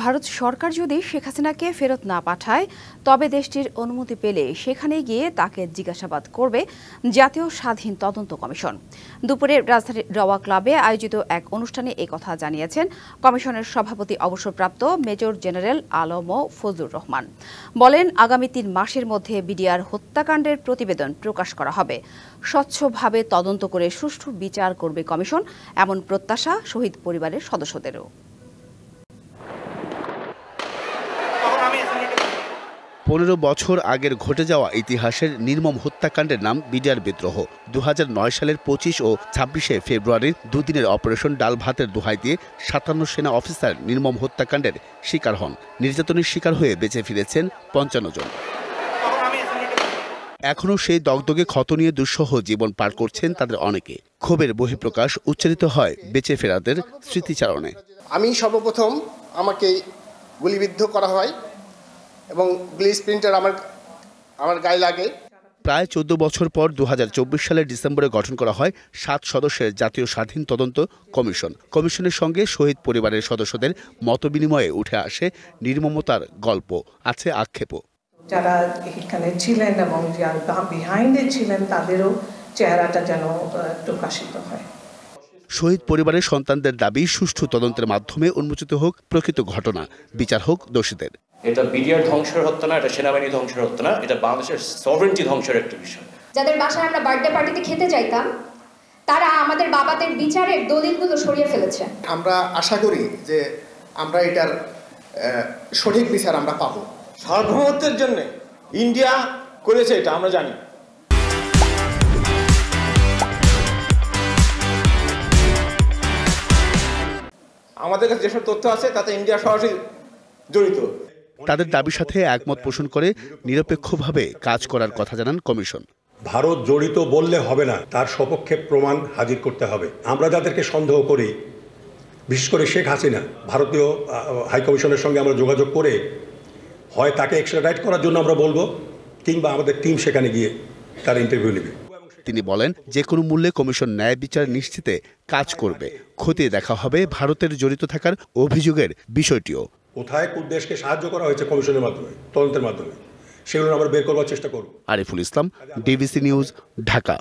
ভারত সরকার যদি শেখ হাসিনাকে ফেরত না পাঠায় তবে দেশটির অনুমতি পেলে সেখানে গিয়ে তাকে জিজ্ঞাসাবাদ করবে জাতীয় স্বাধীন তদন্ত কমিশন। দুপুরে রাজধানীর রওয়া ক্লাবে আয়োজিত এক অনুষ্ঠানে এই কথা জানিয়েছেন কমিশনের সভাপতি অবসরপ্রাপ্ত মেজর জেনারেল আলম ফজলুর রহমান। বলেন, আগামী ৩ মাসের মধ্যে বিডিআর হত্যাকাণ্ডের প্রতিবেদন প্রকাশ করা হবে। স্বচ্ছভাবে তদন্ত করে সুষ্ঠু বিচার করবে কমিশন, এমন প্রত্যাশা শহীদ পরিবারের সদস্যদেরও। ১৫ বছর আগের ঘটে যাওয়া ইতিহাসের নির্মম হত্যাকাণ্ডের নাম বিডিআর বিদ্রোহ। ২০০৯ সালের ২৫ ও ২৬শে ফেব্রুয়ারির দুদিনের অপারেশন ডাল ভাতের দোহাই দিয়ে ৫৭ সেনা অফিসার নির্মম হত্যাকাণ্ডের শিকার হন। নির্যাতনের শিকার হয়ে বেঁচে ফিরেছেন ৫৫ জন। এখনও সেই দগদগে ক্ষত নিয়ে দুঃসহ জীবন পার করছেন তাদের অনেকে। ক্ষোভের বহিঃপ্রকাশ উচ্চারিত হয় বেঁচে ফেরাদের স্মৃতিচারণে। আমি সর্বপ্রথম আমাকে গুলিবিদ্ধ করা হয় এবং গুলি স্প্লিন্টার আমার গায়ে লাগে। প্রায় ১৪ বছর পর ২০২৪ সালের ডিসেম্বরে গঠন করা হয় ৭ সদস্যের জাতীয় স্বাধীন তদন্ত কমিশন। কমিশনের সঙ্গে শহীদ পরিবারের সদস্যদের মতবিনিময়ে উঠে আসে নির্মমতার গল্প, আছে আক্ষেপও। যারা এখানে ছিলেন এবং যারা বিহাইন্ডে ছিলেন তাদেরও চেহারাটা যেন প্রকাশিত হয়। শহীদ পরিবারের সন্তানদের দাবি, সুষ্ঠু তদন্তের মাধ্যমে উন্মোচিত হোক প্রকৃত ঘটনা, বিচার হোক দোষীদের। এটা বিডিআর ধ্বংসের হত্যা না, এটা সেনাবাহিনী ধ্বংসের হত্যা না, এটা বাংলাদেশের সভরেন্টি ধ্বংসের একটা বিষয়। যাদের বাসায় আমরা বার্থডে পার্টিতে খেতে যাইতাম, তারা আমাদের বাবাদের বিচারের দলিলগুলো সরিয়ে ফেলেছে। আমরা আশা করি যে আমরা এটার সঠিক বিচার আমরা পাবো। সার্বভৌমত্বের জন্য ইন্ডিয়া করেছে, এটা আমরা জানি। আমাদের কাছে যেসব তথ্য আছে তাতে ইন্ডিয়া সরাসরি জড়িত। তাদের দাবির সাথে একমত পোষণ করে নিরপেক্ষভাবে কাজ করার কথা জানান কমিশন। ভারত জড়িত বললে হবে না, তার সপক্ষে প্রমাণ হাজির করতে হবে। আমরা যাদেরকে সন্দেহ করি, বিশেষ করে শেখ হাসিনা, ভারতীয় হাইকমিশনের সঙ্গে আমরা যোগাযোগ করে হয় তাকে এক্সট্রাডাইট করার জন্য আমরা বলবো, কিংবা আমাদের টিম সেখানে গিয়ে তার ইন্টারভিউ নেবে। তিনি বলেন, যে কোনো মূল্যে কমিশন ন্যায় বিচার নিশ্চিতে কাজ করবে। খতিয়ে দেখা হবে ভারতের জড়িত থাকার অভিযোগের বিষয়টিও। কোথায় কোন দেশকে সাহায্য করা হয়েছে কমিশনের মাধ্যমে, তদন্তের মাধ্যমে, সেগুলো আমরা বের করবার চেষ্টা করব। Ariful Islam, DBC news, Dhaka.